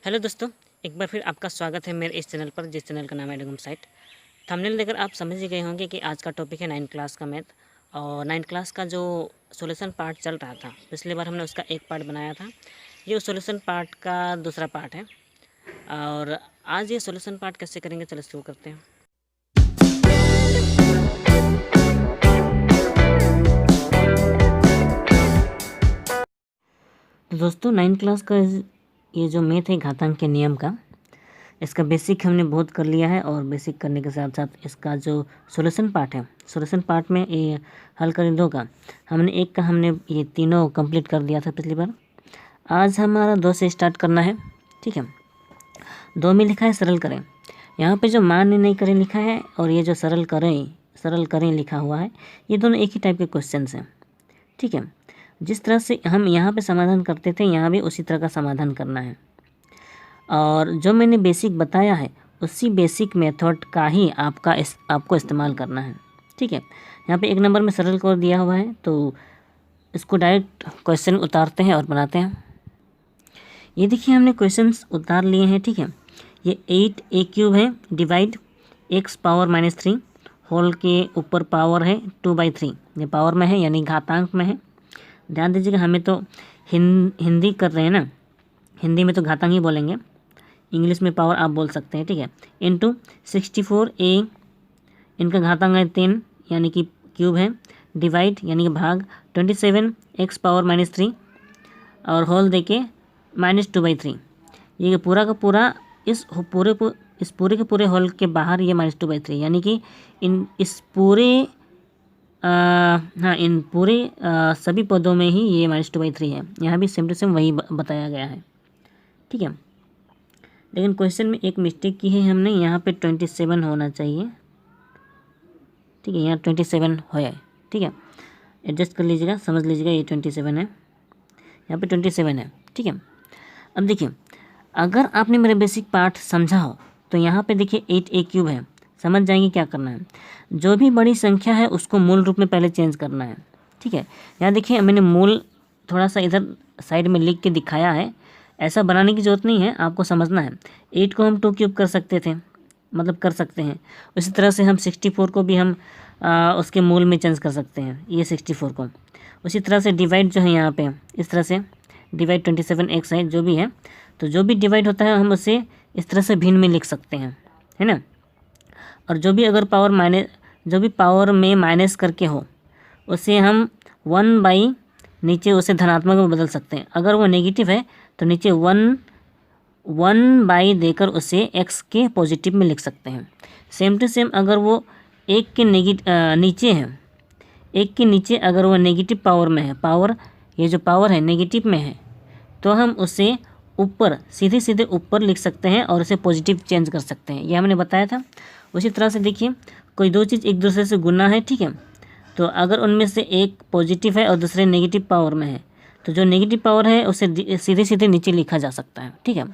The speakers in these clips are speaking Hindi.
हेलो दोस्तों, एक बार फिर आपका स्वागत है मेरे इस चैनल पर, जिस चैनल का नाम है डगम साइट। थंबनेल देखकर आप समझ ही गए होंगे कि आज का टॉपिक है 9th क्लास का मैथ। और 9th क्लास का जो सॉल्यूशन पार्ट चल रहा था, पिछली बार हमने उसका एक पार्ट बनाया था। ये उस सॉल्यूशन पार्ट का दूसरा पार्ट है और आज ये सॉल्यूशन पार्ट कैसे करेंगे, चलो शुरू करते हैं। तो दोस्तों 9th क्लास का ये जो मैथ है घातांक के नियम का, इसका बेसिक हमने बहुत कर लिया है और बेसिक करने के साथ साथ इसका जो सॉल्यूशन पार्ट है, सॉल्यूशन पार्ट में ये हल करें दो का, हमने ये तीनों कंप्लीट कर दिया था पिछली बार। आज हमारा 2 से स्टार्ट करना है, ठीक है। 2 में लिखा है सरल करें। यहाँ पे जो मान नहीं करें लिखा है और ये जो सरल करें लिखा हुआ है, ये दोनों एक ही टाइप के क्वेश्चन हैं, ठीक है। जिस तरह से हम यहाँ पे समाधान करते थे, यहाँ भी उसी तरह का समाधान करना है और जो मैंने बेसिक बताया है उसी बेसिक मेथड का ही आपको इस्तेमाल करना है, ठीक है। यहाँ पे 1 नंबर में सरल कर दिया हुआ है, तो इसको डायरेक्ट क्वेश्चन उतारते हैं और बनाते हैं। ये देखिए हमने क्वेश्चंस उतार लिए हैं, ठीक है। ये 8a³ है, डिवाइड x⁻³ होल के ऊपर पावर है 2/3। ये पावर में है यानी घातांक में है। ध्यान दीजिएगा, हमें तो हिंदी कर रहे हैं ना, हिंदी में तो घातांक ही बोलेंगे, इंग्लिश में पावर आप बोल सकते हैं, ठीक है। इंटू 64a, इनका घातांक है 3 यानी कि क्यूब है, डिवाइड यानी कि भाग 27 x⁻³ और होल देके -2/3। ये पूरा का पूरा इस पूरे के पूरे होल के बाहर ये -2/3 यानी कि इन पूरे सभी पदों में ही ये -2/3 है। यहाँ भी सेम टू सेम वही बताया गया है, ठीक है। लेकिन क्वेश्चन में एक मिस्टेक की है हमने, यहाँ पे 27 होना चाहिए, ठीक है। यहाँ 27 है, ठीक है। एडजस्ट कर लीजिएगा, समझ लीजिएगा, ये 27 है, यहाँ पे 27 है, ठीक है। अब देखिए, अगर आपने मेरा बेसिक पार्ट समझा हो तो यहाँ पे देखिए 8a³ है, समझ जाएंगे क्या करना है। जो भी बड़ी संख्या है उसको मूल रूप में पहले चेंज करना है, ठीक है। यहाँ देखिए मैंने मूल थोड़ा सा इधर साइड में लिख के दिखाया है, ऐसा बनाने की ज़रूरत नहीं है, आपको समझना है। 8 को हम 2³ कर सकते थे, मतलब कर सकते हैं। उसी तरह से हम 64 को भी हम उसके मूल में चेंज कर सकते हैं, ये 64 को। उसी तरह से डिवाइड जो है यहाँ पे इस तरह से डिवाइड 27x है, जो भी है, तो जो भी डिवाइड होता है हम उसे इस तरह से भिन्न में लिख सकते हैं, है ना। और जो भी अगर पावर में माइनस करके हो उसे हम 1/ नीचे उसे धनात्मक में बदल सकते हैं। अगर वो नेगेटिव है तो नीचे 1/1 देकर उसे x के पॉजिटिव में लिख सकते हैं। सेम टू सेम अगर वो 1 के नीचे है, 1 के नीचे अगर वो नेगेटिव पावर में है, ये जो पावर है नेगेटिव में है, तो हम उसे ऊपर सीधे ऊपर लिख सकते हैं और उसे पॉजिटिव चेंज कर सकते हैं, ये हमने बताया था। उसी तरह से देखिए, कोई 2 चीज़ एक दूसरे से गुना है, ठीक है, तो अगर उनमें से एक पॉजिटिव है और दूसरे नेगेटिव पावर में है, तो जो नेगेटिव पावर है उसे सीधे नीचे लिखा जा सकता है, ठीक है।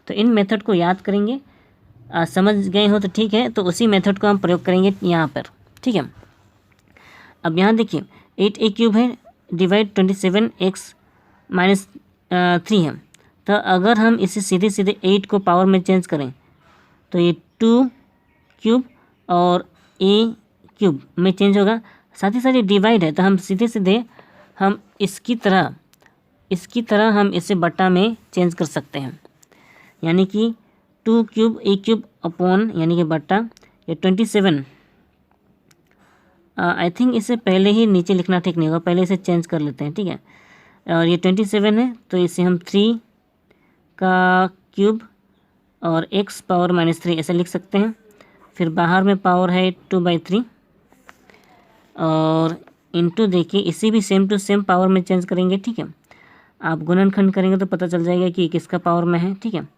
तो इन मेथड को याद करेंगे, समझ गए हो तो ठीक है, तो उसी मेथड को हम प्रयोग करेंगे यहाँ पर, ठीक है। अब यहाँ देखिए 8a³ है, डिवाइड 27x-3 है, तो अगर हम इसे सीधे 8 को पावर में चेंज करें तो ये 2³ और a³ में चेंज होगा। साथ ही साथ ये डिवाइड है, तो हम सीधे हम इसकी तरह हम इसे बटा में चेंज कर सकते हैं, यानी कि 2³ a³ अपॉन यानी कि बटा ये 27। आई थिंक इसे पहले ही नीचे लिखना ठीक नहीं होगा, पहले इसे चेंज कर लेते हैं, ठीक है। और ये 27 है, तो इसे हम 3 का क्यूब और x⁻³ ऐसे लिख सकते हैं। फिर बाहर में पावर है 2/3 और इंटू देखिए इसी भी सेम टू सेम पावर में चेंज करेंगे, ठीक है। आप गुणनखंड करेंगे तो पता चल जाएगा कि किसका पावर में है, ठीक है।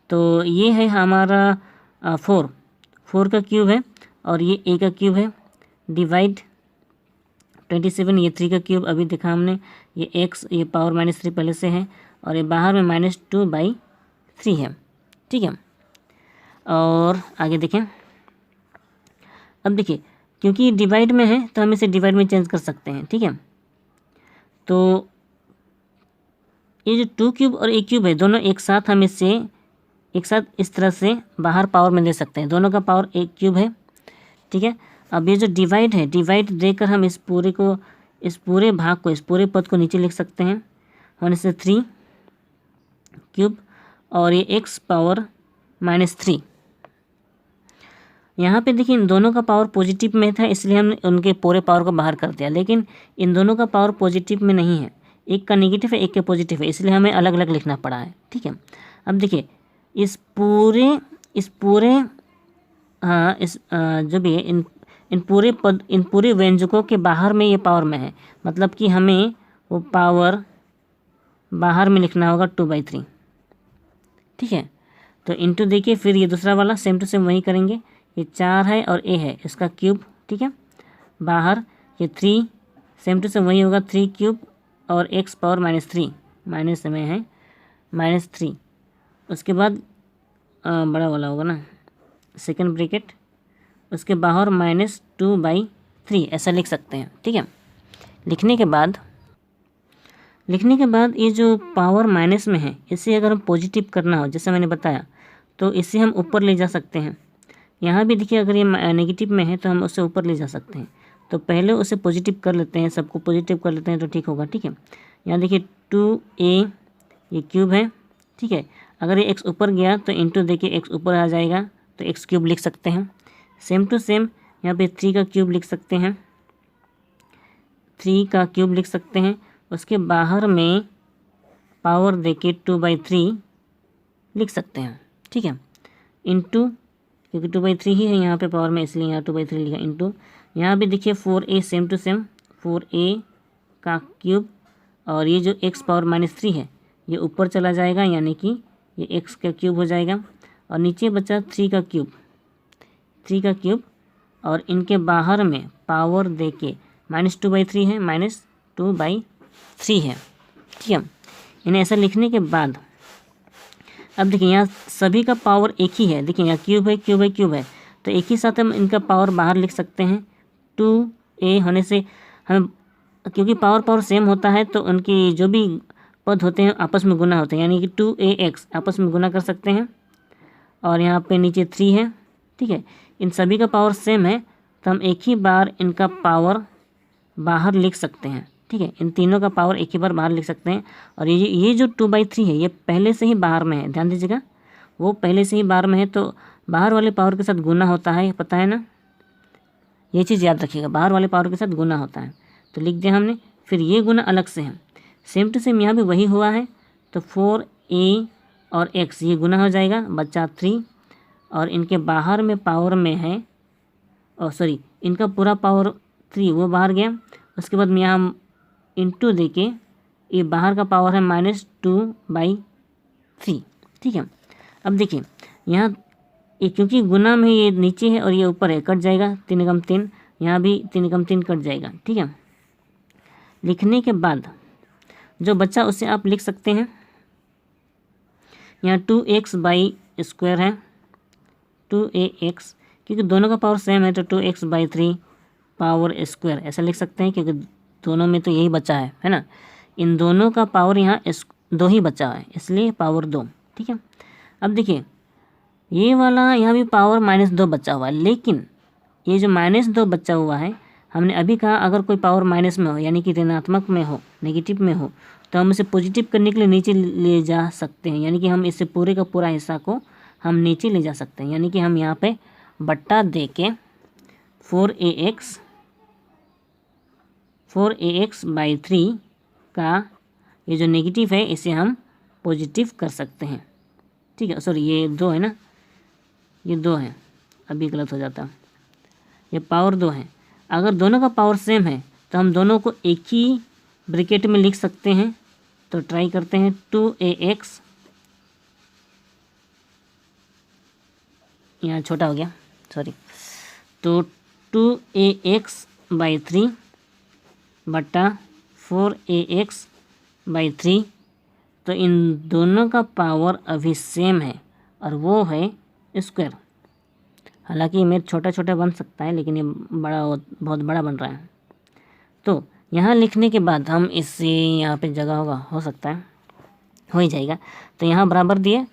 तो ये है हमारा 4 का क्यूब है और ये a का क्यूब है, डिवाइड 27, ये 3 का क्यूब अभी देखा हमने, ये x, ये पावर -3 पहले से है और ये बाहर में -2/3 है, ठीक है। और आगे देखें, अब देखिए क्योंकि डिवाइड में है तो हम इसे डिवाइड में चेंज कर सकते हैं, ठीक है। तो ये जो 2³ और a³ है दोनों एक साथ हम इसे एक साथ इस तरह से बाहर पावर में दे सकते हैं। दोनों का पावर एक क्यूब है, ठीक है। अब ये जो डिवाइड है, डिवाइड देकर हम इस पूरे भाग को, इस पूरे पद को नीचे लिख सकते हैं, होने से 3 क्यूब और ये x पावर -3। यहाँ पे देखिए इन दोनों का पावर पॉजिटिव में था, इसलिए हमने उनके पूरे पावर को बाहर कर दिया, लेकिन इन दोनों का पावर पॉजिटिव में नहीं है, एक का नेगेटिव है, एक का पॉजिटिव है, इसलिए हमें अलग अलग लिखना पड़ा है, ठीक है। अब देखिए इस पूरे जो भी है इन पूरे व्यंजकों के बाहर में ये पावर में है, मतलब कि हमें वो पावर बाहर में लिखना होगा 2/3, ठीक है। तो इंटू देखिए, फिर ये दूसरा वाला सेम टू सेम वही करेंगे, ये 4 है और a है इसका क्यूब, ठीक है। बाहर ये 3 सेम टू सेम वही होगा, 3 क्यूब और x पावर -3, माइनस में है -3। उसके बाद बड़ा वाला होगा ना, सेकंड ब्रैकेट, उसके बाहर -2/3 ऐसा लिख सकते हैं, ठीक है। लिखने के बाद ये जो पावर माइनस में है, इसे अगर हम पॉजिटिव करना हो, जैसे मैंने बताया, तो इसे हम ऊपर ले जा सकते हैं। यहाँ भी देखिए अगर ये नेगेटिव में है तो हम उसे ऊपर ले जा सकते हैं। तो पहले उसे पॉजिटिव कर लेते हैं, सबको पॉजिटिव कर लेते हैं तो ठीक होगा, ठीक है। यहाँ देखिए 2a ये क्यूब है, ठीक है। अगर ये x ऊपर गया तो इंटू देखिए x ऊपर आ जाएगा, तो x क्यूब लिख सकते हैं। सेम टू सेम यहाँ पे 3 का क्यूब लिख सकते हैं, 3 का क्यूब लिख सकते हैं। उसके बाहर में पावर देके 2/3 लिख सकते हैं, ठीक है। इंटू, क्योंकि 2/3 ही है यहाँ पे पावर में, इसलिए यहाँ 2/3 लिखा। इंटू यहाँ भी देखिए 4a same to same, 4a का क्यूब और ये जो x पावर -3 है ये ऊपर चला जाएगा, यानी कि ये x का क्यूब हो जाएगा। और नीचे बचा 3 का क्यूब और इनके बाहर में पावर देके -2/3 है, -2/3 है, ठीक है। इन्हें ऐसा लिखने के बाद अब देखिए यहाँ सभी का पावर एक ही है, देखिए यहाँ क्यूब है, तो एक ही साथ हम इनका पावर बाहर लिख सकते हैं। 2a होने से हम, क्योंकि पावर सेम होता है तो उनकी जो भी पद होते हैं आपस में गुना होते हैं, यानी कि 2ax आपस में गुना कर सकते हैं। और यहाँ पे नीचे 3 है, ठीक है। इन सभी का पावर सेम है तो हम एक ही बार इनका पावर बाहर लिख सकते हैं, ठीक है। इन तीनों का पावर एक ही बार बाहर लिख सकते हैं। और ये जो 2/3 है ये पहले से ही बाहर में है, ध्यान दीजिएगा, वो पहले से ही बाहर में है, तो बाहर वाले पावर के साथ गुना होता है, पता है ना, ये चीज़ याद रखिएगा, बाहर वाले पावर के साथ गुना होता है। तो लिख दिया हमने, फिर ये गुना अलग से है, सेम टू सेम यहाँ भी वही हुआ है, तो 4a और x ये गुना हो जाएगा, बचा 3 और इनके बाहर में पावर में है, और सॉरी इनका पूरा पावर 3 वो बाहर गया। उसके बाद में यहाँ इंटू देके ये बाहर का पावर है -2/3, ठीक है। अब देखिए यहाँ ये क्योंकि गुना में ये नीचे है और ये ऊपर है, कट जाएगा, 3 × 3, यहाँ भी 3 × 3 कट जाएगा, ठीक है। लिखने के बाद जो बच्चा उसे आप लिख सकते हैं, यहाँ 2x/² है, 2ax, क्योंकि दोनों का पावर सेम है तो 2x/3 पावर स्क्वायर ऐसा लिख सकते हैं, क्योंकि दोनों में तो यही बचा है ना। इन दोनों का पावर यहाँ 2 ही बचा है, इसलिए पावर 2, ठीक है। अब देखिए ये वाला यहाँ भी पावर -2 बचा हुआ है, लेकिन ये जो -2 बचा हुआ है, हमने अभी कहा अगर कोई पावर माइनस में हो, यानी कि ऋणात्मक में हो, नेगेटिव में हो, तो हम इसे पॉजिटिव करने के लिए नीचे ले जा सकते हैं, यानी कि हम इसे पूरे का पूरा हिस्सा को हम नीचे ले जा सकते हैं। यानी कि हम यहाँ पे बट्टा दे के 4ax/3 का ये जो नेगेटिव है इसे हम पॉजिटिव कर सकते हैं, ठीक है। सॉरी ये 2 है ना, ये 2 है, अभी गलत हो जाता, ये पावर 2 है। अगर दोनों का पावर सेम है तो हम दोनों को एक ही ब्रैकेट में लिख सकते हैं, तो ट्राई करते हैं। 2ax, यहाँ छोटा हो गया, सॉरी, तो 2ax/3 बटा 4ax/3, तो इन दोनों का पावर अभी सेम है और वो है स्क्वायर। हालांकि मैथ छोटा छोटा बन सकता है, लेकिन ये बहुत बड़ा बन रहा है। तो यहाँ लिखने के बाद हम इससे यहाँ पे जगह हो सकता है, हो ही जाएगा। तो यहाँ बराबर दिए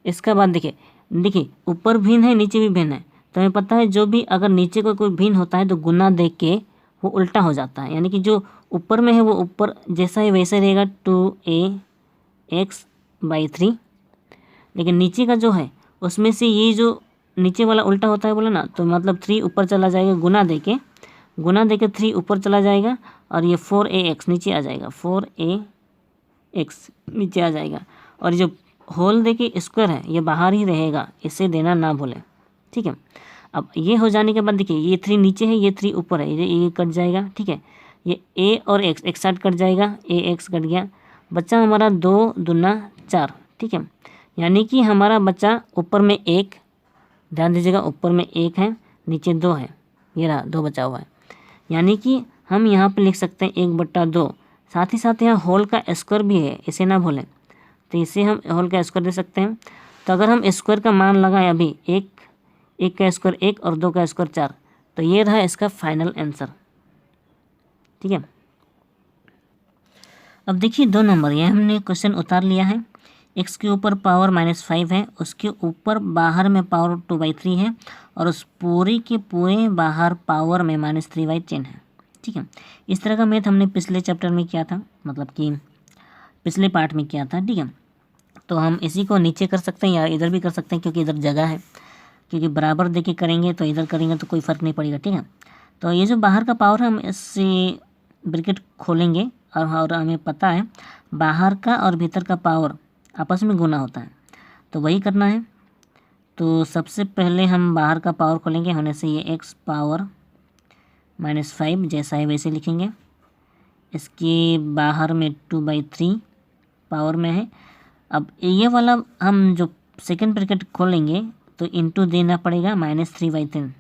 इसका बाद देखिए देखिए ऊपर भिन्न है नीचे भी भिन्न है, तो हमें पता है जो भी अगर नीचे को कोई भिन्न होता है तो गुना दे के वो उल्टा हो जाता है, यानी कि जो ऊपर में है वो ऊपर जैसा है वैसे रहेगा 2ax/3, लेकिन नीचे का जो है उसमें से ये जो नीचे वाला उल्टा होता है बोला ना, तो मतलब 3 ऊपर चला जाएगा गुना दे के 3 ऊपर चला जाएगा और ये 4ax नीचे आ जाएगा, 4ax नीचे आ जाएगा, और जो होल दे के स्क्वायर है ये बाहर ही रहेगा, इसे देना ना भूलें, ठीक है। अब ये हो जाने के बाद देखिए ये 3 नीचे है, ये 3 ऊपर है, ये कट जाएगा, ठीक है। ये a और x एक साथ कट जाएगा, ax कट गया, बच्चा हमारा 2 दूना 4, ठीक है। यानी कि हमारा बच्चा ऊपर में 1, ध्यान दीजिएगा ऊपर में 1 है, नीचे 2 है, ये रहा 2 बचा हुआ है, यानी कि हम यहाँ पे लिख सकते हैं 1/2। साथ ही साथ यहाँ होल का स्क्वायर भी है, इसे ना भूलें, तो इसे हम होल का स्क्वायर दे सकते हैं। तो अगर हम स्क्वायर का मान लगाएं अभी 1 का स्क्वायर 1 और 2 का स्क्वायर 4, तो ये रहा इसका फाइनल आंसर, ठीक है। अब देखिए 2 नंबर, ये हमने क्वेश्चन उतार लिया है। x के ऊपर पावर -5 है, उसके ऊपर बाहर में पावर 2/3 है, और उस पूरे के पूरे बाहर पावर में -3/10 है, ठीक है। इस तरह का मैथ हमने पिछले चैप्टर में किया था, मतलब कि पिछले पार्ट में किया था, ठीक है। तो हम इसी को नीचे कर सकते हैं या इधर भी कर सकते हैं, क्योंकि इधर जगह है, क्योंकि बराबर देके करेंगे तो इधर करेंगे तो कोई फ़र्क नहीं पड़ेगा, ठीक है। तो ये जो बाहर का पावर है हम इससे ब्रैकेट खोलेंगे, और हमें पता है बाहर का और भीतर का पावर आपस में गुना होता है, तो वही करना है। तो सबसे पहले हम बाहर का पावर खोलेंगे, होने से ये x पावर -5 जैसा है वैसे लिखेंगे, इसके बाहर में 2/3 पावर में है। अब ये वाला हम जो सेकंड ब्रैकेट खोलेंगे तो इंटू देना पड़ेगा -3/10,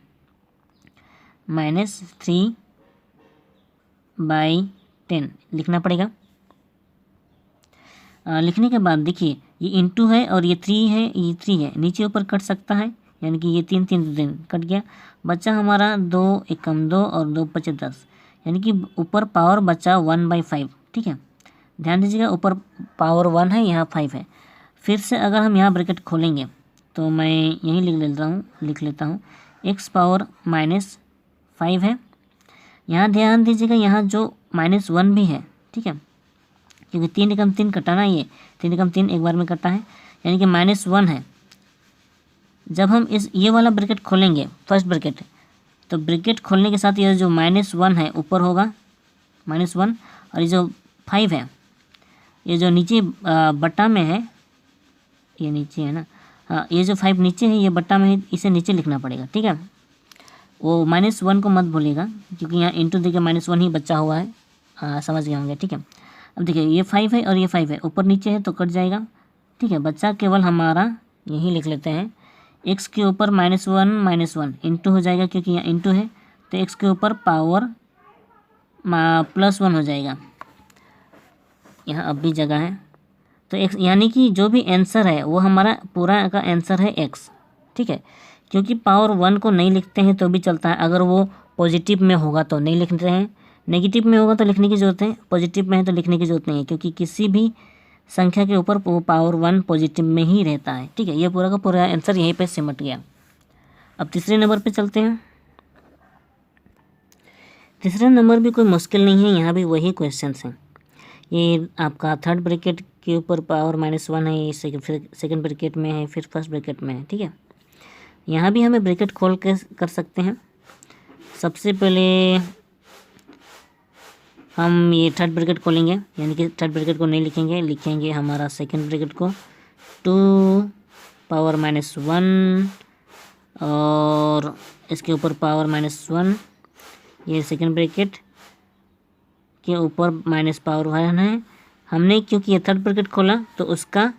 -3/10 लिखना पड़ेगा। लिखने के बाद देखिए ये इंटू है और ये 3 है, ये 3 है, नीचे ऊपर कट सकता है, यानी कि ये 3 कट गया, बच्चा हमारा 2 एकम 2 और 2 पचे 10, यानी कि ऊपर पावर बचा 1/5, ठीक है। ध्यान दीजिएगा ऊपर पावर 1 है, यहाँ 5 है। फिर से अगर हम यहाँ ब्रैकेट खोलेंगे तो मैं यहीं लिख लेता हूँ x पावर -5 है। यहाँ ध्यान दीजिएगा यहाँ जो -1 भी है, ठीक है, क्योंकि 3 एकम 3 कटाना, ये 3 एकम 3 एक बार में कटा है, यानी कि -1 है। जब हम ये वाला ब्रैकेट खोलेंगे फर्स्ट ब्रैकेट, तो ब्रैकेट खोलने के साथ ये जो -1 है ऊपर होगा -1, और ये जो 5 है ये जो नीचे बट्टा में है, ये नीचे है ना, हाँ ये जो 5 नीचे है ये बट्टा में है, इसे नीचे लिखना पड़ेगा, ठीक है। वो -1 को मत भूलिएगा, क्योंकि यहाँ इंटू देखिए -1 ही बचा हुआ है, समझ गए होंगे, ठीक है। अब देखिए ये 5 है और ये 5 है, ऊपर नीचे है तो कट जाएगा, ठीक है। बच्चा केवल हमारा यही लिख लेते हैं x के ऊपर -1 इंटू हो जाएगा, क्योंकि यहाँ इंटू है, तो x के ऊपर पावर +1 हो जाएगा, यहाँ अब भी जगह है, तो x यानी कि जो भी आंसर है वो हमारा पूरा का आंसर है x, ठीक है। क्योंकि पावर 1 को नहीं लिखते हैं तो भी चलता है, अगर वो पॉजिटिव में होगा तो नहीं लिखते हैं, नेगेटिव में होगा तो लिखने की ज़रूरत है, पॉजिटिव में है तो लिखने की ज़रूरत नहीं है, क्योंकि किसी भी संख्या के ऊपर वो पावर 1 पॉजिटिव में ही रहता है, ठीक है। ये पूरा का पूरा आंसर यहीं पे सिमट गया। अब तीसरे नंबर पे चलते हैं। तीसरा नंबर भी कोई मुश्किल नहीं है, यहाँ भी वही क्वेश्चंस हैं। ये आपका थर्ड ब्रैकेट के ऊपर पावर -1 है, ये सेकेंड ब्रैकेट में है, फिर फर्स्ट ब्रैकेट में है, ठीक है। यहाँ भी हमें ब्रैकेट खोल के कर सकते हैं। सबसे पहले हम ये थर्ड ब्रैकेट खोलेंगे, यानी कि थर्ड ब्रैकेट को नहीं लिखेंगे, लिखेंगे हमारा सेकंड ब्रैकेट को, 2 पावर -1 और इसके ऊपर पावर -1, ये सेकंड ब्रैकेट के ऊपर पावर 1 है। हमने क्योंकि ये थर्ड ब्रैकेट खोला तो उसका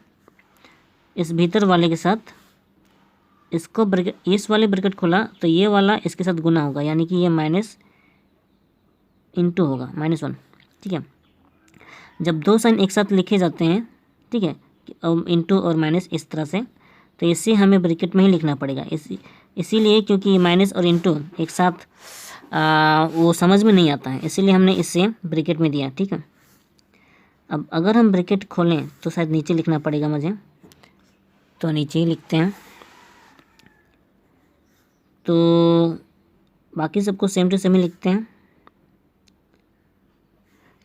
इस भीतर वाले के साथ इसको इस वाले ब्रैकेट खोला तो ये वाला इसके साथ गुना होगा, यानी कि ये माइनस इंटू होगा -1, ठीक है। जब दो साइन एक साथ लिखे जाते हैं, ठीक है, इंटू और माइनस इस तरह से, तो इसे हमें ब्रैकेट में ही लिखना पड़ेगा, इसीलिए क्योंकि माइनस और इंटू एक साथ वो समझ में नहीं आता है, इसीलिए हमने इसे ब्रैकेट में दिया, ठीक है। अब अगर हम ब्रैकेट खोलें तो शायद नीचे लिखना पड़ेगा मुझे, तो नीचे ही लिखते हैं। तो बाकी सबको सेम टू सेम ही लिखते हैं।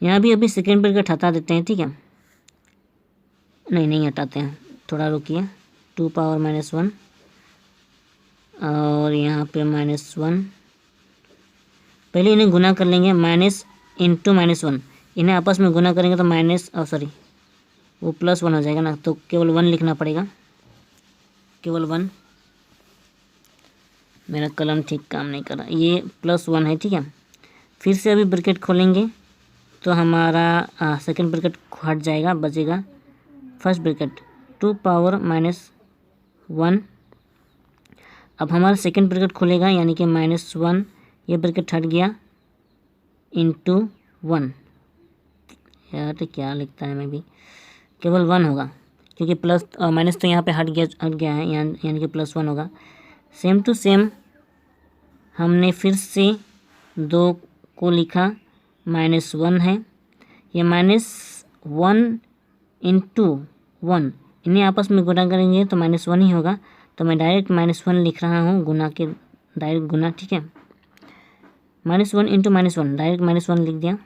यहाँ भी अभी सेकेंड ब्रैकेट हटा देते हैं, ठीक है। नहीं हटाते हैं, थोड़ा रुकिए। 2 पावर -1 और यहाँ पे -1। पहले इन्हें गुना कर लेंगे, माइनस इंटू -1, इन्हें आपस में गुना करेंगे तो वो +1 हो जाएगा ना, तो केवल 1 लिखना पड़ेगा, केवल 1। मेरा कलम ठीक काम नहीं कर रहा, ये +1 है, ठीक है। फिर से अभी ब्रैकेट खोलेंगे तो हमारा सेकंड ब्रैकेट हट जाएगा, बचेगा फर्स्ट ब्रैकेट 2 पावर -1। अब हमारा सेकंड ब्रैकेट खुलेगा, यानी कि -1, ये ब्रैकेट हट गया, इंटू 1। यार तो क्या लिखता है, मैं भी केवल 1 होगा, क्योंकि प्लस माइनस तो यहाँ पे हट गया है, यानी कि +1 होगा। सेम टू सेम हमने फिर से 2 को लिखा, -1 है, ये -1 इंटू 1, इन्हें आपस में गुना करेंगे तो -1 ही होगा, तो मैं डायरेक्ट -1 लिख रहा हूँ, गुना के डायरेक्ट गुना, ठीक है। -1 इंटू -1, डायरेक्ट -1 लिख दिया।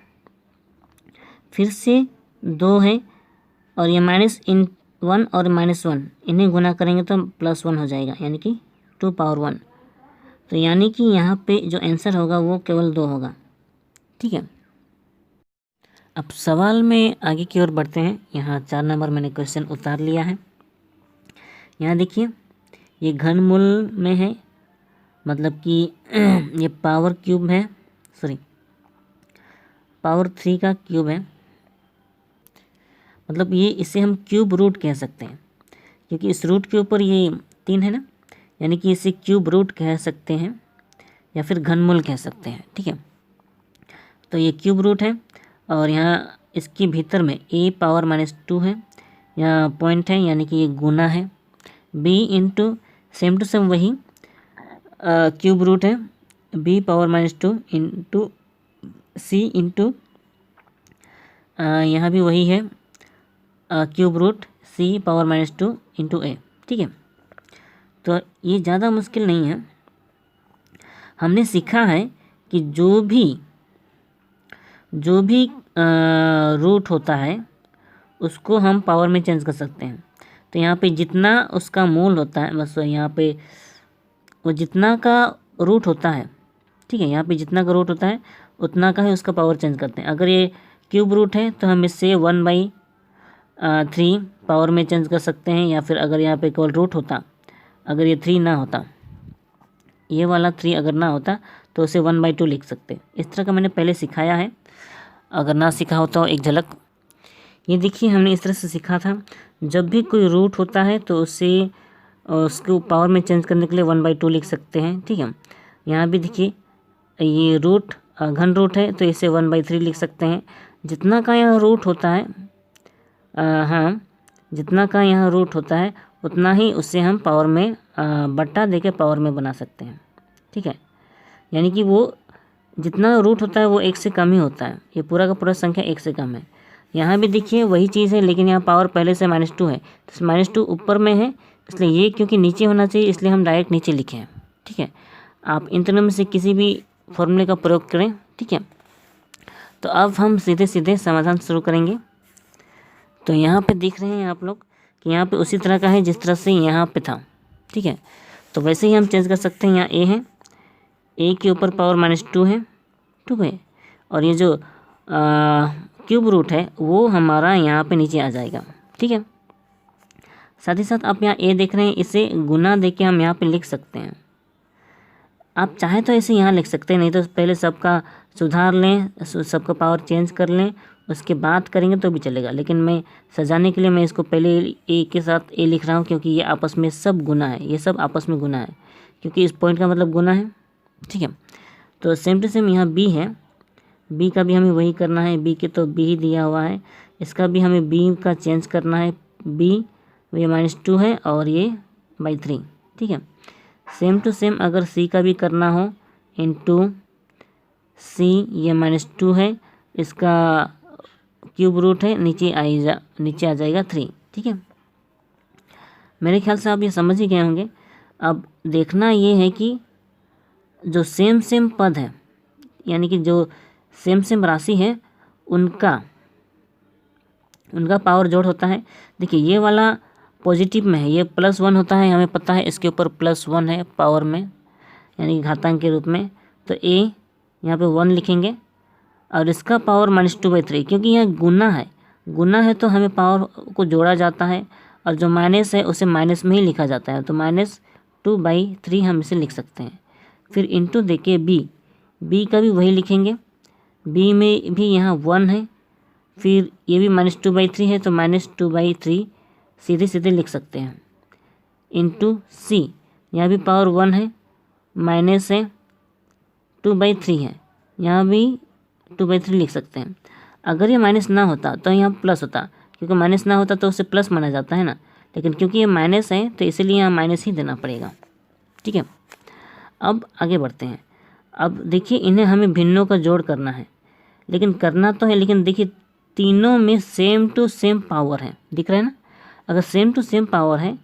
फिर से 2 है और ये -1 और -1 इन्हें गुना करेंगे तो +1 हो जाएगा, यानी कि 2 पावर 1। तो यानी कि यहाँ पे जो आंसर होगा वो केवल 2 होगा, ठीक है। अब सवाल में आगे की ओर बढ़ते हैं। यहाँ 4 नंबर मैंने क्वेश्चन उतार लिया है। यहाँ देखिए, ये घनमूल में है, मतलब कि ये पावर क्यूब है, पावर 3 का क्यूब है, मतलब ये इसे हम क्यूब रूट कह सकते हैं, क्योंकि इस रूट के ऊपर ये 3 है ना, यानी कि इसे क्यूब रूट कह सकते हैं या फिर घनमूल कह सकते हैं, ठीक है। तो ये क्यूब रूट है और यहाँ इसके भीतर में a पावर -2 है, यहाँ पॉइंट है, यानी कि ये गुना है। b into same to same वही क्यूब रूट है, b power -2 into c into यहाँ भी वही है cube root c power -2 into a, ठीक है। तो ये ज़्यादा मुश्किल नहीं है। हमने सीखा है कि जो भी रूट होता है उसको हम पावर में चेंज कर सकते हैं। तो यहाँ पे जितना उसका मूल होता है, बस यहाँ पे वो जितना का रूट होता है, ठीक है, यहाँ पे जितना का रूट होता है उतना का ही उसका पावर चेंज करते हैं। अगर ये क्यूब रूट है तो हम इससे 1/3 पावर में चेंज कर सकते हैं, या फिर अगर यहाँ पे केवल रूट होता, अगर ये 3 ना होता, ये वाला 3 अगर ना होता तो उसे 1/2 लिख सकते। इस तरह का मैंने पहले सिखाया है, अगर ना सीखा हो तो एक झलक। ये देखिए, हमने इस तरह से सीखा था, जब भी कोई रूट होता है तो उसे उसको पावर में चेंज करने के लिए 1/2 लिख सकते हैं, ठीक है। यहाँ भी देखिए, ये रूट घन रूट है तो इसे 1/3 लिख सकते हैं। जितना का यहाँ रूट होता है, हाँ, जितना का यहाँ रूट होता है उतना ही उससे हम पावर में बट्टा देके पावर में बना सकते हैं, ठीक है। यानी कि वो जितना रूट होता है वो 1 से कम ही होता है, ये पूरा का पूरा संख्या 1 से कम है। यहाँ भी देखिए वही चीज़ है, लेकिन यहाँ पावर पहले से -2 है, तो -2 ऊपर में है, इसलिए ये क्योंकि नीचे होना चाहिए इसलिए हम डायरेक्ट नीचे लिखे हैं, ठीक है। आप इन तीनों में से किसी भी फॉर्मूले का प्रयोग करें, ठीक है। तो अब हम सीधे सीधे समाधान शुरू करेंगे। तो यहाँ पे देख रहे हैं आप लोग कि यहाँ पे उसी तरह का है जिस तरह से यहाँ पे था, ठीक है। तो वैसे ही हम चेंज कर सकते हैं। यहाँ a है, a के ऊपर पावर -2 है, ठीक है, और ये जो क्यूब रूट है वो हमारा यहाँ पे नीचे आ जाएगा, ठीक है। साथ ही साथ आप यहाँ a देख रहे हैं, इसे गुना देके हम यहाँ पे लिख सकते हैं। आप चाहे तो इसे यहाँ लिख सकते हैं, नहीं तो पहले सबका सुधार लें, सबका पावर चेंज कर लें, उसके बाद करेंगे तो भी चलेगा। लेकिन मैं सजाने के लिए मैं इसको पहले a के साथ a लिख रहा हूँ, क्योंकि ये आपस में सब गुना है, ये सब आपस में गुना है, क्योंकि इस पॉइंट का मतलब गुना है, ठीक है। तो सेम टू सेम यहाँ b है, b का भी हमें वही करना है, b के तो b ही दिया हुआ है, इसका भी हमें b का चेंज करना है, b ये -2 है और ये 3, ठीक है। सेम टू सेम अगर c का भी करना हो, इंटू c ये -2 है, इसका क्यूब रूट है, नीचे आ जाएगा 3, ठीक है। मेरे ख्याल से आप ये समझ ही गए होंगे। अब देखना ये है कि जो सेम सेम पद है, यानी कि जो सेम सेम राशि है, उनका पावर जोड़ होता है। देखिए ये वाला पॉजिटिव में है, ये +1 होता है, हमें पता है इसके ऊपर +1 है पावर में, यानी कि घातांक के रूप में। तो a यहाँ पे 1 लिखेंगे और इसका पावर -2/3, क्योंकि यह गुना है तो हमें पावर को जोड़ा जाता है, और जो माइनस है उसे माइनस में ही लिखा जाता है, तो -2/3 हम इसे लिख सकते हैं। फिर इंटू देखिए b का भी वही लिखेंगे, b में भी यहाँ 1 है, फिर ये भी -2/3 है, तो -2/3 सीधे सीधे लिख सकते हैं। इंटू c, यहाँ भी पावर 1 है, माइनस है 2/3 है, यहाँ भी 2/3 लिख सकते हैं। अगर ये माइनस ना होता तो यहाँ प्लस होता, क्योंकि माइनस ना होता तो उसे प्लस माना जाता है ना, लेकिन क्योंकि ये माइनस है तो इसीलिए यहाँ माइनस ही देना पड़ेगा। ठीक है, अब आगे बढ़ते हैं। अब देखिए इन्हें हमें भिन्नों का जोड़ करना है, लेकिन करना तो है, लेकिन देखिए तीनों में सेम टू सेम पावर है, दिख रहा है ना। अगर सेम टू सेम पावर है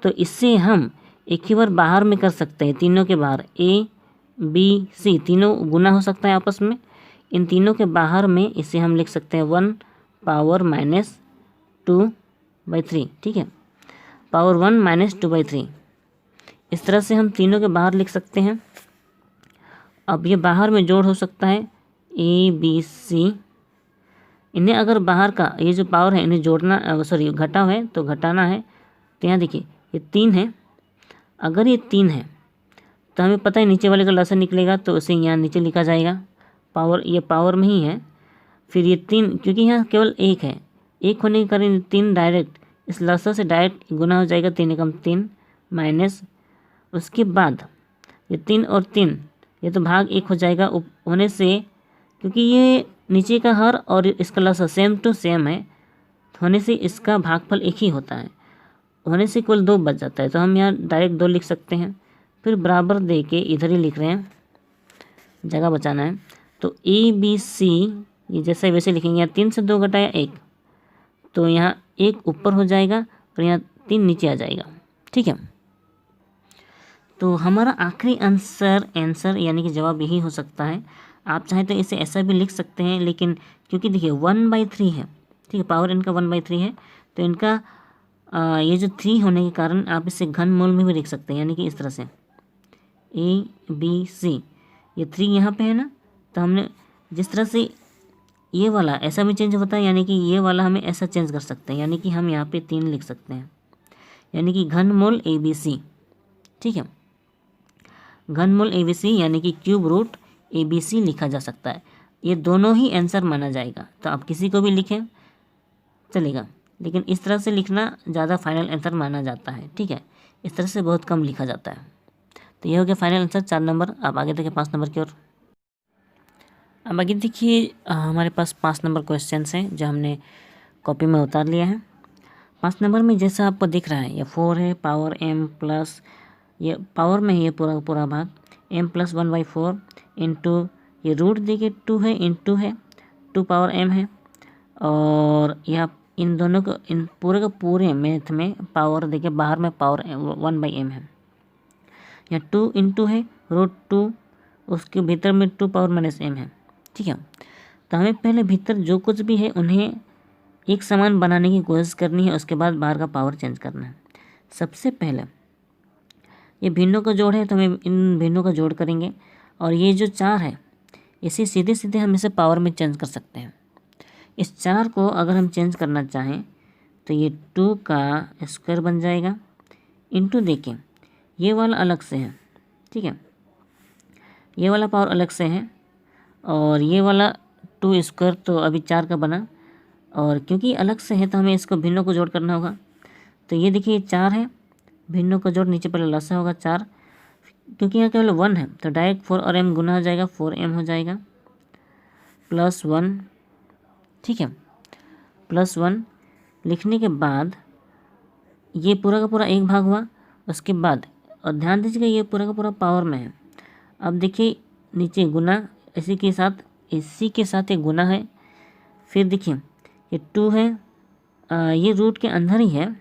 तो इससे हम एक ही बार बाहर में कर सकते हैं, तीनों के बाहर a b c तीनों गुना हो सकता है आपस में। इन तीनों के बाहर में इसे हम लिख सकते हैं 1 पावर -2/3। ठीक है, पावर 1 -2/3, इस तरह से हम तीनों के बाहर लिख सकते हैं। अब ये बाहर में जोड़ हो सकता है a b c, इन्हें अगर बाहर का ये जो पावर है इन्हें जोड़ना, सॉरी घटा है तो घटाना है। तो यहाँ देखिए ये 3 है, अगर ये 3 है तो हमें पता है नीचे वाले का लसन निकलेगा, तो उसे यहाँ नीचे लिखा जाएगा, पावर ये पावर में ही है। फिर ये 3, क्योंकि यहाँ केवल 1 है, 1 होने के कारण 3 डायरेक्ट इस लसन से डायरेक्ट गुना हो जाएगा, 3 एकम 3 माइनस, उसके बाद ये 3 और 3 ये तो भाग 1 हो जाएगा होने से, क्योंकि ये नीचे का हर और इसका लसन सेम टू सेम है होने से इसका भागफल 1 ही होता है, होने से कुल 2 बच जाता है, तो हम यहाँ डायरेक्ट 2 लिख सकते हैं। फिर बराबर दे के इधर ही लिख रहे हैं, जगह बचाना है, तो ए बी सी ये जैसे वैसे लिखेंगे। यहाँ 3 से 2 घटाया 1, तो यहाँ 1 ऊपर हो जाएगा और यहाँ 3 नीचे आ जाएगा। ठीक है, तो हमारा आखिरी आंसर यानी कि जवाब यही हो सकता है। आप चाहें तो इसे ऐसा भी लिख सकते हैं, लेकिन क्योंकि देखिए 1/3 है, ठीक है, पावर इनका 1/3 है, तो इनका ये जो 3 होने के कारण आप इसे घनमूल में भी लिख सकते हैं, यानी कि इस तरह से a b c, ये 3 यहाँ पे है ना, तो हमने जिस तरह से ये वाला ऐसा भी चेंज होता है, यानी कि ये वाला हमें ऐसा चेंज कर सकते हैं, यानी कि हम यहाँ पे 3 लिख सकते हैं, यानी कि घनमूल ABC। ठीक है, घनमूल ABC यानी कि क्यूब रूट ABC लिखा जा सकता है। ये दोनों ही आंसर माना जाएगा, तो आप किसी को भी लिखें चलेगा, लेकिन इस तरह से लिखना ज़्यादा फाइनल आंसर माना जाता है। ठीक है, इस तरह से बहुत कम लिखा जाता है। तो ये हो गया फाइनल आंसर 4 नंबर। आप आगे देखिए 5 नंबर की ओर। अब आगे देखिए हमारे पास 5 नंबर क्वेश्चन हैं जो हमने कॉपी में उतार लिया है। 5 नंबर में जैसा आपको दिख रहा है, ये 4 है, पावर m प्लस, ये पावर में है ये पूरा भाग m + 1/4 इंटू ये रूट देखिए 2 है, इंटू है 2 पावर m है, और यह इन दोनों को इन पूरे का पूरे मैथ में पावर देखिए बाहर में पावर 1/m है। यहाँ 2 इंटू है √2, उसके भीतर में 2 पावर -m है। ठीक है, तो हमें पहले भीतर जो कुछ भी है उन्हें एक समान बनाने की कोशिश करनी है, उसके बाद बाहर का पावर चेंज करना है। सबसे पहले ये भिन्नों का जोड़ है, तो हमें इन भिन्नों का जोड़ करेंगे, और ये जो 4 है इसे सीधे सीधे हम इसे पावर में चेंज कर सकते हैं। इस 4 को अगर हम चेंज करना चाहें तो ये 2 का स्क्वायर बन जाएगा, इंटू देखिए ये वाला अलग से है, ठीक है, ये वाला पावर अलग से है, और ये वाला 2 स्क्वायर तो अभी 4 का बना, और क्योंकि अलग से है तो हमें इसको भिन्नों को जोड़ करना होगा। तो ये देखिए 4 है, भिन्नों का जोड़ नीचे पहले लसा होगा 4, क्योंकि यहाँ केवल 1 है तो डायरेक्ट 4 और m गुना हो जाएगा, 4m हो जाएगा +1। ठीक है, +1 लिखने के बाद ये पूरा का पूरा एक भाग हुआ, उसके बाद और ध्यान दीजिएगा ये पूरा का पूरा पावर में है। अब देखिए नीचे गुना इसी के साथ एक गुना है, फिर देखिए ये 2 है, ये रूट के अंदर ही है,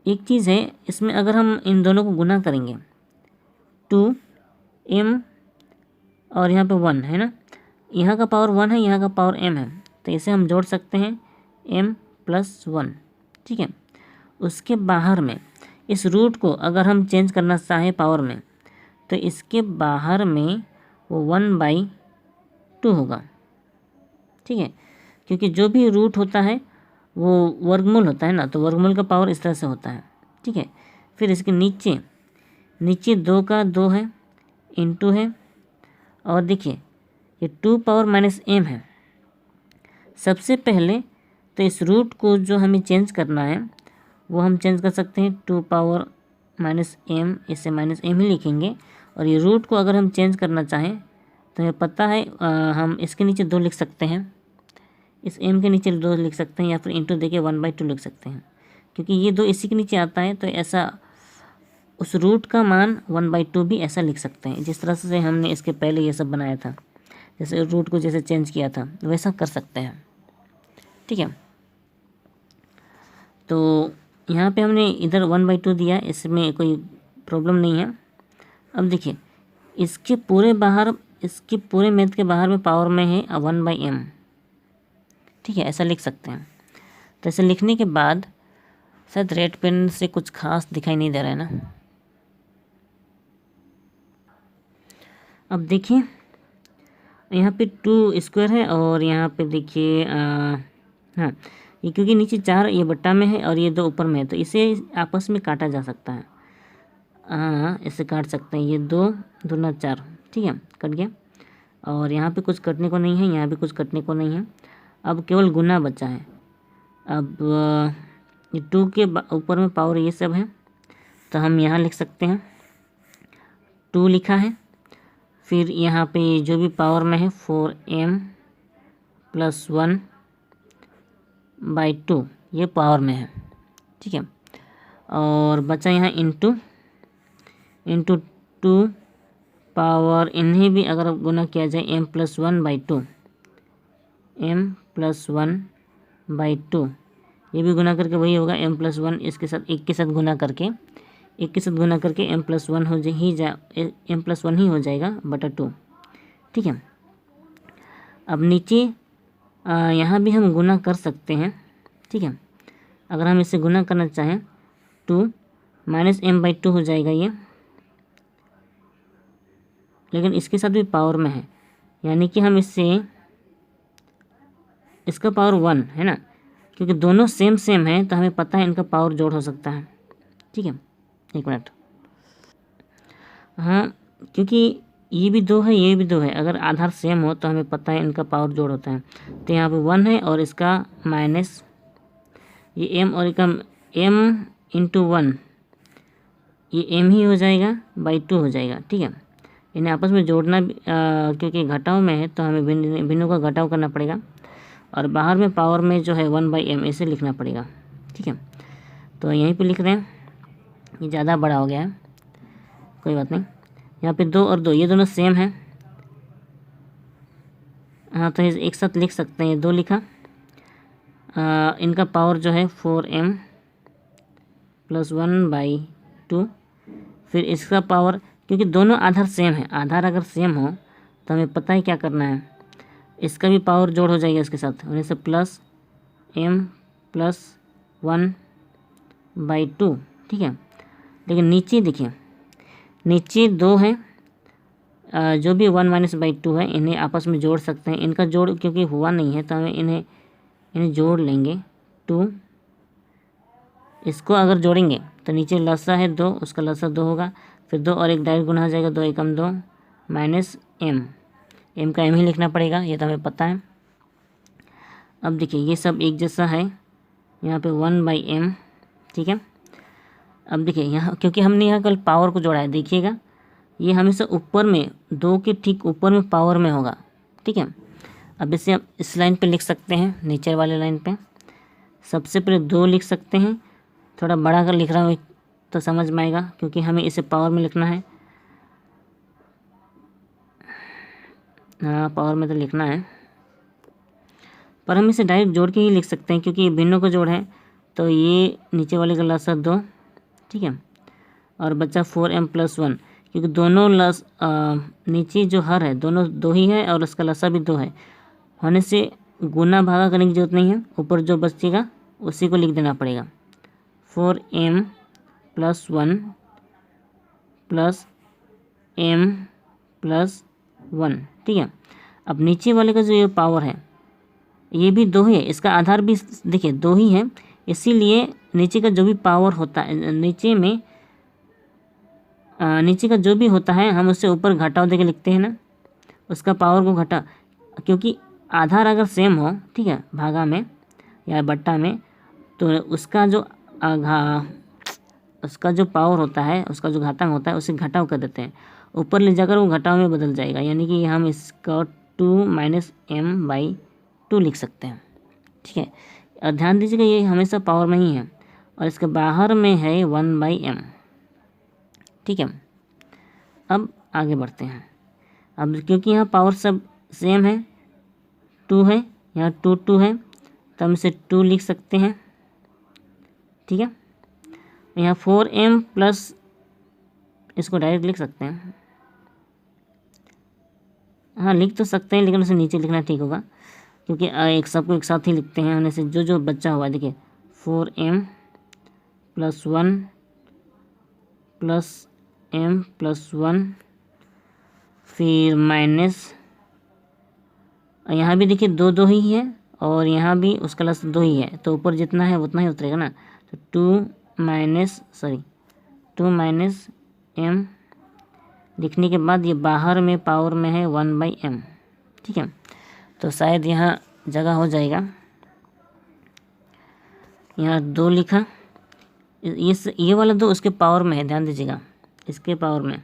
एक चीज़ है इसमें, अगर हम इन दोनों को गुना करेंगे 2m और यहाँ पे 1 है ना, यहाँ का पावर 1 है, यहाँ का पावर m है, तो इसे हम जोड़ सकते हैं m+1, ठीक है। उसके बाहर में इस रूट को अगर हम चेंज करना चाहें पावर में, तो इसके बाहर में वो 1/2 होगा, ठीक है, क्योंकि जो भी रूट होता है वो वर्गमूल होता है ना, तो वर्गमूल का पावर इस तरह से होता है, ठीक है। फिर इसके नीचे 2 का 2 है, इंटू है, और देखिए ये 2⁻m है। सबसे पहले तो इस रूट को जो हमें चेंज करना है वो हम चेंज कर सकते हैं 2⁻m, इसे -m ही लिखेंगे। और ये रूट को अगर हम चेंज करना चाहें तो हमें पता है हम इसके नीचे 2 लिख सकते हैं, इस m के नीचे 2 लिख सकते हैं, या फिर इंटू देके 1/2 लिख सकते हैं, क्योंकि ये 2 इसी के नीचे आता है, तो ऐसा उस रूट का मान 1/2 भी ऐसा लिख सकते हैं। जिस तरह से हमने इसके पहले ये सब बनाया था, जैसे रूट को जैसे चेंज किया था वैसा कर सकते हैं, ठीक है। तो यहाँ पे हमने इधर 1/2 दिया, इसमें कोई प्रॉब्लम नहीं है। अब देखिए इसके पूरे मैथ के बाहर में पावर में है 1/m, ठीक है, ऐसा लिख सकते हैं। तो ऐसे लिखने के बाद शायद रेड पेन से कुछ खास दिखाई नहीं दे रहा है ना। अब देखिए यहाँ पे 2² है, और यहाँ पे देखिए हाँ, ये क्योंकि नीचे 4 ये बट्टा में है और ये 2 ऊपर में है, तो इसे आपस में काटा जा सकता है। हाँ, इसे काट सकते हैं, ये 2 दूना 4, ठीक है, कट गया। और यहाँ पे कुछ कटने को नहीं है, यहाँ भी कुछ कटने को नहीं है। अब केवल गुना बचा है। अब ये 2 के ऊपर में पावर ये सब है, तो हम यहाँ लिख सकते हैं 2 लिखा है। फिर यहाँ पे जो भी पावर में है 4m+1/2 ये पावर में है, ठीक है। और बचा यहाँ इंटू 2 पावर, इन्हें भी अगर गुना किया जाए m+1/2, ये भी गुना करके वही होगा m+1, इसके साथ एक के साथ गुना करके m+1 ही हो जाएगा बटा 2, ठीक है। अब नीचे यहाँ भी हम गुना कर सकते हैं, ठीक है। अगर हम इसे गुना करना चाहें 2 -m/2 हो जाएगा ये, लेकिन इसके साथ भी पावर में है, यानी कि हम इसका पावर 1 है ना, क्योंकि दोनों सेम है तो हमें पता है इनका पावर जोड़ हो सकता है, ठीक है। एक मिनट, हाँ, क्योंकि ये भी 2 है, ये भी 2 है, अगर आधार सेम हो तो हमें पता है इनका पावर जोड़ होता है। तो यहाँ पे 1 है और इसका माइनस ये m, और इसका m × 1, ये m ही हो जाएगा, /2 हो जाएगा, ठीक है। इन्हें आपस में जोड़ना क्योंकि घटाव में है तो हमें भिन्नों का घटाव करना पड़ेगा, और बाहर में पावर में जो है 1/m इसे लिखना पड़ेगा, ठीक है। तो यहीं पे लिख रहे हैं, ये ज़्यादा बड़ा हो गया है, कोई बात नहीं। यहाँ पे 2 और 2 ये दोनों सेम है, हाँ, तो एक साथ लिख सकते हैं, 2 लिखा। इनका पावर जो है 4m+1/2, फिर इसका पावर, क्योंकि दोनों आधार सेम है, आधार अगर सेम हो तो हमें पता है क्या करना है, इसका भी पावर जोड़ हो जाएगा इसके साथ, वहीं से +m+1/2, ठीक है। लेकिन नीचे देखिए, नीचे 2 है, जो भी 1 - /2 है इन्हें आपस में जोड़ सकते हैं। इनका जोड़ क्योंकि हुआ नहीं है तो हमें इन्हें जोड़ लेंगे 2। इसको अगर जोड़ेंगे तो नीचे लसा है 2, उसका लसा 2 होगा, फिर 2 और 1 डायरेक्ट गुना हो जाएगा, 2 एकम 2 -m, m का m ही लिखना पड़ेगा, ये तो हमें पता है। अब देखिए ये सब एक जैसा है, यहाँ पे 1/m, ठीक है। अब देखिए यहाँ, क्योंकि हमने यहाँ कल पावर को जोड़ा है, देखिएगा ये हमेशा ऊपर में 2 के ठीक ऊपर में पावर में होगा, ठीक है। अब इसे आप इस लाइन पे लिख सकते हैं, नीचे वाले लाइन पे सबसे पहले 2 लिख सकते हैं, थोड़ा बड़ा कर लिख रहा हूँ तो समझ में आएगा, क्योंकि हमें इसे पावर में लिखना है। हाँ, पावर में तो लिखना है, पर हम इसे डायरेक्ट जोड़ के ही लिख सकते हैं, क्योंकि ये भिन्नों का जोड़ है। तो ये नीचे वाले का लसा 2 ठीक है। और बचा 4m+1, क्योंकि दोनों नीचे जो हर है दोनों 2 ही है और उसका लसा भी 2 है, होने से गुना भागा करने की जरूरत नहीं है, ऊपर जो बचेगा उसी को लिख देना पड़ेगा। 4m+1 प्लस m+1, ठीक है। अब नीचे वाले का जो ये पावर है ये भी 2 ही है, इसका आधार भी देखिए 2 ही है, इसीलिए नीचे का जो भी पावर होता है नीचे का जो भी होता है हम उससे ऊपर घटाव देके लिखते हैं ना, उसका पावर को घटा, क्योंकि आधार अगर सेम हो, ठीक है, भागा में या बट्टा में, तो उसका जो पावर होता है, उसका जो घातांक होता है उसे घटाव कर देते हैं, ऊपर ले जाकर वो घटाव में बदल जाएगा, यानी कि हम इसका 2 - m/2 लिख सकते हैं, ठीक है। और ध्यान दीजिएगा ये हमेशा पावर में ही है और इसके बाहर में है 1/m, ठीक है। अब आगे बढ़ते हैं। अब क्योंकि यहाँ पावर सब सेम है, 2 है, यहाँ 2 है, तो हम इसे 2 लिख सकते हैं, ठीक है। यहाँ 4m प्लस, इसको डायरेक्ट लिख सकते हैं, हाँ लिख तो सकते हैं, लेकिन उसे नीचे लिखना ठीक होगा, क्योंकि सबको एक साथ ही लिखते हैं, होने से जो बच्चा हुआ देखिए 4m+1 प्लस m+1 फिर माइनस, यहाँ भी देखिए 2 ही है और यहाँ भी उसका लस 2 ही है, तो ऊपर जितना है उतना ही उतरेगा ना, तो 2 - m लिखने के बाद ये बाहर में पावर में है 1/m, ठीक है। तो शायद यहाँ जगह हो जाएगा, यहाँ 2 लिखा, ये वाला 2 उसके पावर में है, ध्यान दीजिएगा, इसके पावर में,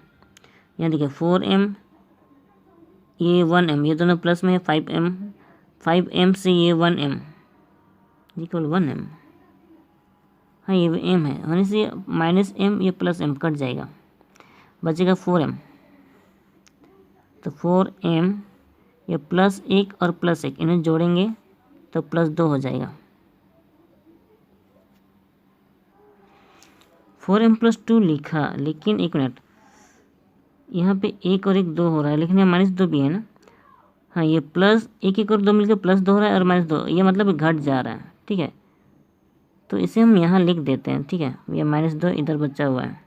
यहाँ देखिए 4m, ये 1m, ये दोनों प्लस में है, 5m से ये 1m, ये केवल 1m, हाँ ये m है, होने से -m ये +m कट जाएगा, बचेगा 4m, तो 4m ये +1 और +1 इन्हें जोड़ेंगे तो +2 हो जाएगा, 4m+2 लिखा, लेकिन एक मिनट, यहाँ पे 1 और 1 2 हो रहा है, लेकिन यहाँ -2 भी है ना, हाँ ये +1 और 2 मिलकर +2 हो रहा है और -2, ये मतलब घट जा रहा है, ठीक है। तो इसे हम यहाँ लिख देते हैं, ठीक है, ये -2 इधर बचा हुआ है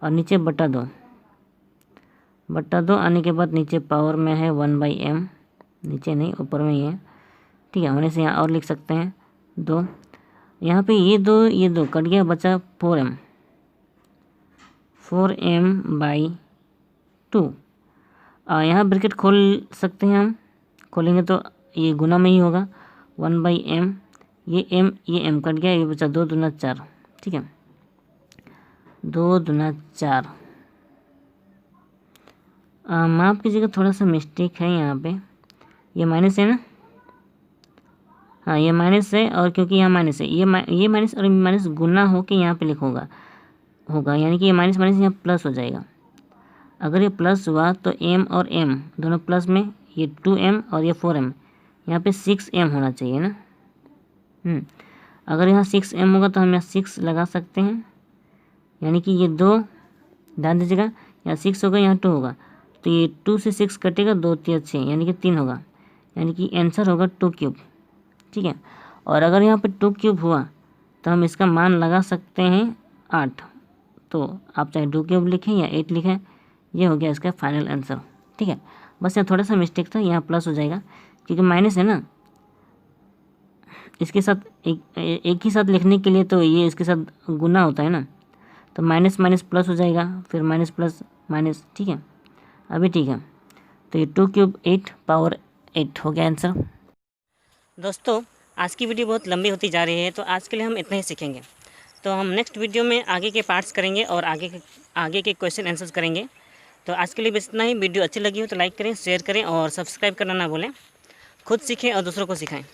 और नीचे बटा 2 आने के बाद नीचे पावर में है 1/m, नीचे नहीं ऊपर में ही है, ठीक है, होने से यहाँ और लिख सकते हैं 2, यहाँ पे ये 2 कट गया, बचा 4m/2, यहाँ ब्रैकेट खोल सकते हैं हम, खोलेंगे तो ये गुना में ही होगा, 1/m, ये m कट गया, ये बचा 2 दूना 4, ठीक है, 2 दूना 4, माफ़ कीजिएगा थोड़ा सा मिस्टेक है यहाँ पे, ये माइनस है ना, हाँ ये माइनस है, और क्योंकि यहाँ माइनस है, ये माइनस और माइनस गुना हो के यहाँ पे लिखा होगा, यानी कि ये माइनस यहाँ प्लस हो जाएगा। अगर ये प्लस हुआ तो m और m दोनों प्लस में, ये 2m और ये 4m, यहाँ पे 6m होना चाहिए ना, अगर यहाँ 6m होगा तो हम यहाँ 6 लगा सकते हैं, यानी कि ये 2, ध्यान दीजिएगा, यहाँ 6 होगा, यहाँ 2 होगा, तो ये 2 से 6 कटेगा, 2 × 3 = 6, यानी कि 3 होगा, यानी कि आंसर होगा 2³, ठीक है। और अगर यहाँ पे 2³ हुआ तो हम इसका मान लगा सकते हैं 8, तो आप चाहे 2³ लिखें या 8 लिखें, ये हो गया इसका फाइनल आंसर, ठीक है। बस यहाँ थोड़ा सा मिस्टेक था, यहाँ प्लस हो जाएगा क्योंकि माइनस है ना, इसके साथ एक ही साथ लिखने के लिए तो ये इसके साथ गुना होता है ना, तो माइनस प्लस हो जाएगा, फिर माइनस प्लस माइनस, ठीक है, अभी ठीक है। तो ये 2³ 8 पावर 8 हो गया आंसर। दोस्तों आज की वीडियो बहुत लंबी होती जा रही है, तो आज के लिए हम इतना ही सीखेंगे, तो हम नेक्स्ट वीडियो में आगे के पार्ट्स करेंगे और आगे के क्वेश्चन आंसर्स करेंगे। तो आज के लिए बस इतना ही। वीडियो अच्छी लगी हो तो लाइक करें, शेयर करें और सब्सक्राइब करना ना भूलें। खुद सीखें और दूसरों को सिखाएं।